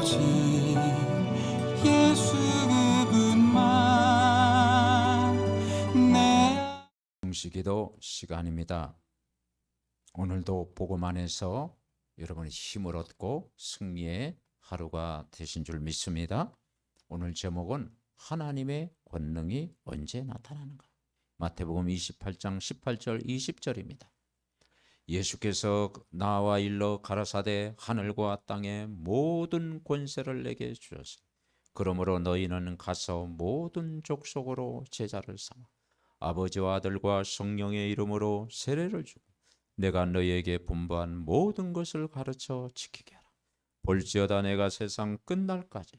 오직 예수 그분만 내 금식기도 시간입니다. 오늘도 복음 안에서 여러분이 힘을 얻고 승리의 하루가 되신 줄 믿습니다. 오늘 제목은 하나님의 권능이 언제 나타나는가? 마태복음 28장 18절 20절입니다. 예수께서 나와 일러 가라사대 하늘과 땅의 모든 권세를 내게 주셨으니 그러므로 너희는 가서 모든 족속으로 제자를 삼아 아버지와 아들과 성령의 이름으로 세례를 주고 내가 너희에게 분부한 모든 것을 가르쳐 지키게 하라. 볼지어다 내가 세상 끝날까지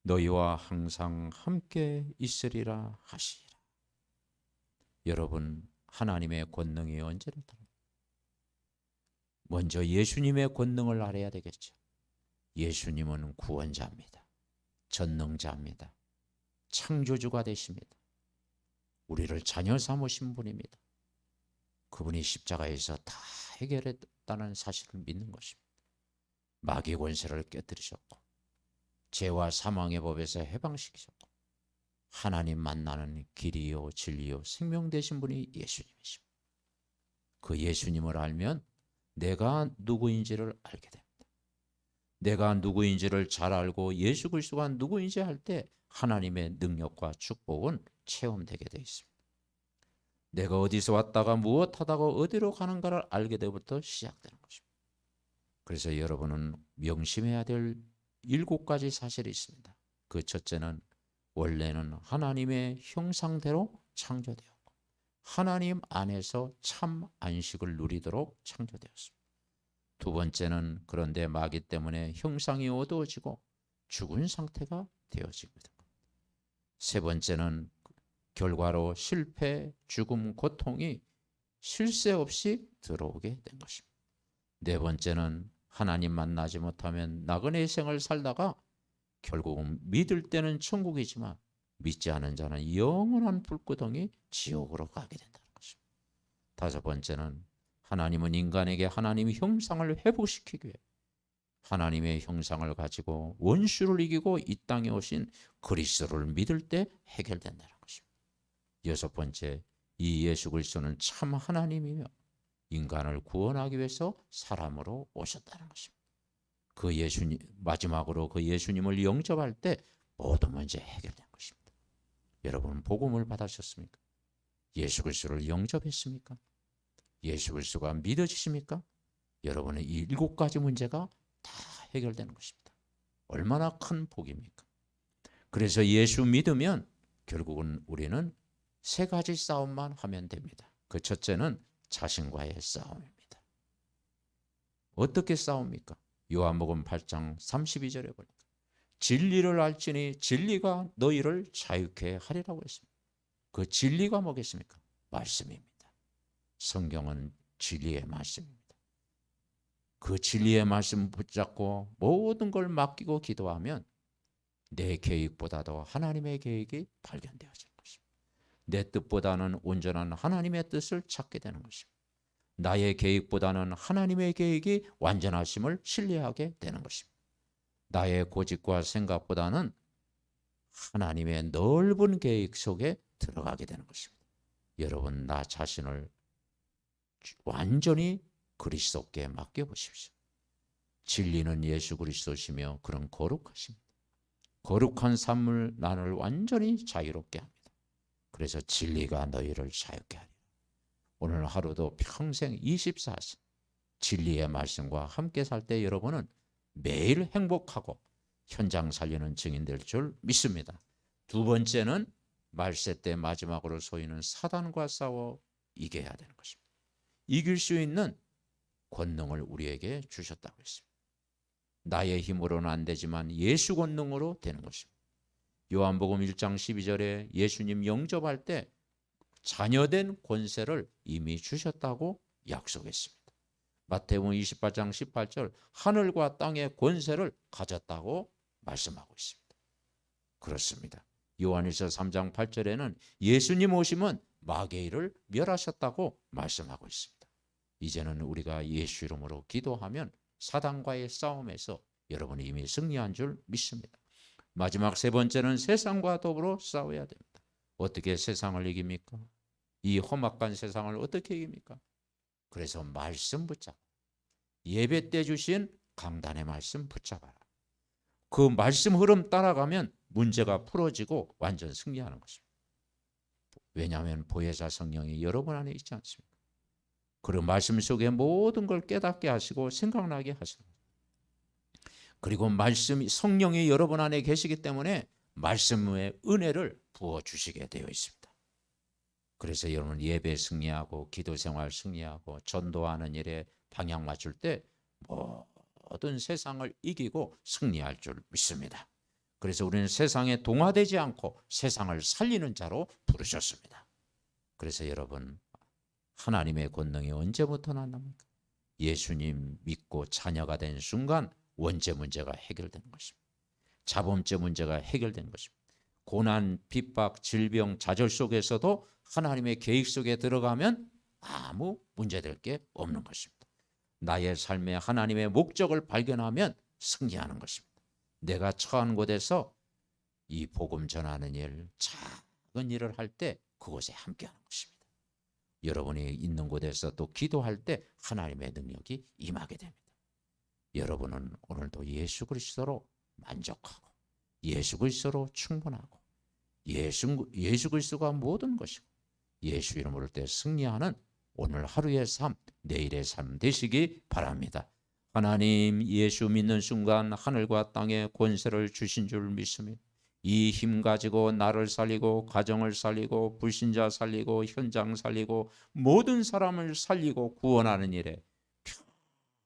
너희와 항상 함께 있으리라 하시리라. 여러분, 하나님의 권능이 언제 나타납니까? 먼저 예수님의 권능을 알아야 되겠죠. 예수님은 구원자입니다. 전능자입니다. 창조주가 되십니다. 우리를 자녀 삼으신 분입니다. 그분이 십자가에서 다 해결했다는 사실을 믿는 것입니다. 마귀 권세를 깨뜨리셨고 죄와 사망의 법에서 해방시키셨고 하나님 만나는 길이요 진리요 생명 되신 분이 예수님이십니다. 그 예수님을 알면 내가 누구인지를 알게 됩니다. 내가 누구인지를 잘 알고 예수 그리스도가 누구인지 할 때 하나님의 능력과 축복은 체험되게 되어 있습니다. 내가 어디서 왔다가 무엇하다가 어디로 가는가를 알게 되부터 시작되는 것입니다. 그래서 여러분은 명심해야 될 7가지 사실이 있습니다. 그 첫째는 원래는 하나님의 형상대로 창조되었고 하나님 안에서 참 안식을 누리도록 창조되었습니다. 두 번째는 그런데 마귀 때문에 형상이 어두워지고 죽은 상태가 되어집니다. 세 번째는 결과로 실패, 죽음, 고통이 쉴 새 없이 들어오게 된 것입니다. 네 번째는 하나님 만나지 못하면 나그네 생을 살다가 결국은 믿을 때는 천국이지만 믿지 않은 자는 영원한 불구덩이 지옥으로 가게 된다는 것입니다. 다섯 번째는 하나님은 인간에게 하나님의 형상을 회복시키기 위해 하나님의 형상을 가지고 원수를 이기고 이 땅에 오신 그리스도를 믿을 때 해결된다는 것입니다. 여섯 번째, 이 예수 그리스도는 참 하나님이며 인간을 구원하기 위해서 사람으로 오셨다는 것입니다. 그 예수님, 마지막으로 그 예수님을 영접할 때 모든 문제 해결된 것입니다. 여러분, 복음을 받으셨습니까? 예수 그리스도를 영접했습니까? 예수 그리스도가 믿어지십니까? 여러분의 이 7가지 문제가 다 해결되는 것입니다. 얼마나 큰 복입니까? 그래서 예수 믿으면 결국은 우리는 3가지 싸움만 하면 됩니다. 그 첫째는 자신과의 싸움입니다. 어떻게 싸웁니까? 요한복음 8장 32절에 보니까 진리를 알지니 진리가 너희를 자유케 하리라고 했습니다. 그 진리가 뭐겠습니까? 말씀입니다. 성경은 진리의 말씀입니다. 그 진리의 말씀 붙잡고 모든 걸 맡기고 기도하면 내 계획보다도 하나님의 계획이 발견되어지는 것입니다. 내 뜻보다는 온전한 하나님의 뜻을 찾게 되는 것입니다. 나의 계획보다는 하나님의 계획이 완전하심을 신뢰하게 되는 것입니다. 나의 고집과 생각보다는 하나님의 넓은 계획 속에 들어가게 되는 것입니다. 여러분, 나 자신을 완전히 그리스도께 맡겨보십시오. 진리는 예수 그리스도시며 그런 거룩하십니다. 거룩한 삶을 나를 완전히 자유롭게 합니다. 그래서 진리가 너희를 자유케 하리라. 오늘 하루도 평생 24시 진리의 말씀과 함께 살 때 여러분은 매일 행복하고 현장 살리는 증인 될 줄 믿습니다. 두 번째는 말세 때 마지막으로 소위는 사단과 싸워 이겨야 되는 것입니다. 이길 수 있는 권능을 우리에게 주셨다고 했습니다. 나의 힘으로는 안 되지만 예수 권능으로 되는 것입니다. 요한복음 1장 12절에 예수님 영접할 때 자녀된 권세를 이미 주셨다고 약속했습니다. 마태복음 28장 18절 하늘과 땅의 권세를 가졌다고 말씀하고 있습니다. 그렇습니다. 요한일서 3장 8절에는 예수님 오시면 마귀의 일을 멸하셨다고 말씀하고 있습니다. 이제는 우리가 예수 이름으로 기도하면 사단과의 싸움에서 여러분이 이미 승리한 줄 믿습니다. 마지막 세 번째는 세상과 더불어 싸워야 됩니다. 어떻게 세상을 이깁니까? 이 험악한 세상을 어떻게 이깁니까? 그래서 말씀 붙잡고 예배 때 주신 강단의 말씀 붙잡아라. 그 말씀 흐름 따라가면 문제가 풀어지고 완전 승리하는 것입니다. 왜냐하면 보혜사 성령이 여러분 안에 있지 않습니까? 그 말씀 속에 모든 걸 깨닫게 하시고 생각나게 하시는 거예요. 그리고 말씀 성령이 여러분 안에 계시기 때문에 말씀의 은혜를 부어주시게 되어 있습니다. 그래서 여러분 예배 승리하고 기도생활 승리하고 전도하는 일에 방향 맞출 때 모든 세상을 이기고 승리할 줄 믿습니다. 그래서 우리는 세상에 동화되지 않고 세상을 살리는 자로 부르셨습니다. 그래서 여러분 하나님의 권능이 언제부터 났습니까? 예수님 믿고 자녀가 된 순간 원죄 문제가 해결되는 것입니다. 자범죄 문제가 해결되는 것입니다. 고난, 핍박, 질병, 좌절 속에서도 하나님의 계획 속에 들어가면 아무 문제될 게 없는 것입니다. 나의 삶에 하나님의 목적을 발견하면 승리하는 것입니다. 내가 처한 곳에서 이 복음 전하는 일, 작은 일을 할 때 그곳에 함께하는 것입니다. 여러분이 있는 곳에서 또 기도할 때 하나님의 능력이 임하게 됩니다. 여러분은 오늘도 예수 그리스도로 만족하고 예수 그리스도로 충분하고 예수 그리스도가 모든 것이고 예수 이름으로 때 승리하는 오늘 하루의 삶, 내일의 삶 되시기 바랍니다. 하나님 예수 믿는 순간 하늘과 땅에 권세를 주신 줄 믿습니다. 이 힘 가지고 나를 살리고 가정을 살리고 불신자 살리고 현장 살리고 모든 사람을 살리고 구원하는 일에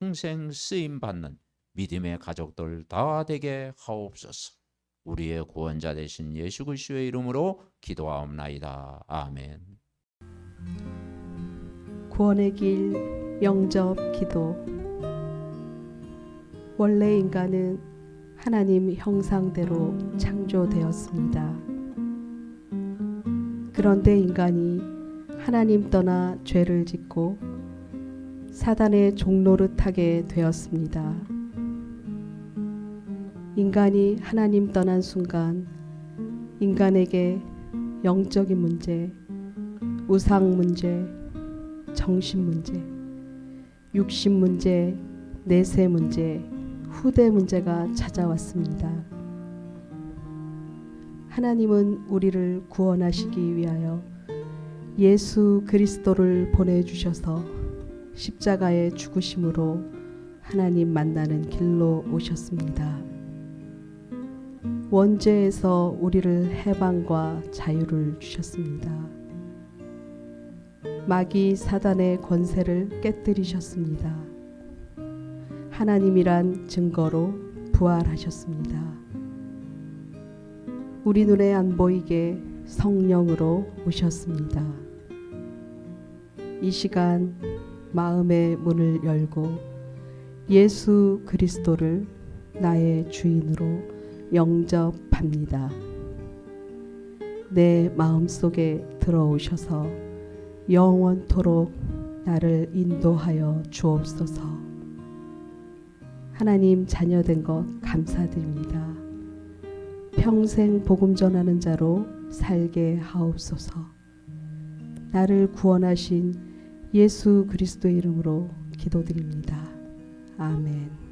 평생 쓰임받는 믿음의 가족들 다 되게 하옵소서. 우리의 구원자 되신 예수 그리스도의 이름으로 기도하옵나이다. 아멘. 구원의 길 영접 기도. 원래 인간은 하나님 형상대로 창조되었습니다. 그런데 인간이 하나님 떠나 죄를 짓고 사단의 종노릇하게 되었습니다. 인간이 하나님 떠난 순간 인간에게 영적인 문제, 우상 문제, 정신 문제, 육신 문제, 내세 문제, 후대 문제가 찾아왔습니다. 하나님은 우리를 구원하시기 위하여 예수 그리스도를 보내주셔서 십자가의 죽으심으로 하나님 만나는 길로 오셨습니다. 원죄에서 우리를 해방과 자유를 주셨습니다. 마귀 사단의 권세를 깨뜨리셨습니다. 하나님이란 증거로 부활하셨습니다. 우리 눈에 안 보이게 성령으로 오셨습니다. 이 시간 마음의 문을 열고 예수 그리스도를 나의 주인으로 영접합니다. 내 마음속에 들어오셔서 영원토록 나를 인도하여 주옵소서. 하나님 자녀된 것 감사드립니다. 평생 복음 전하는 자로 살게 하옵소서. 나를 구원하신 예수 그리스도의 이름으로 기도드립니다. 아멘.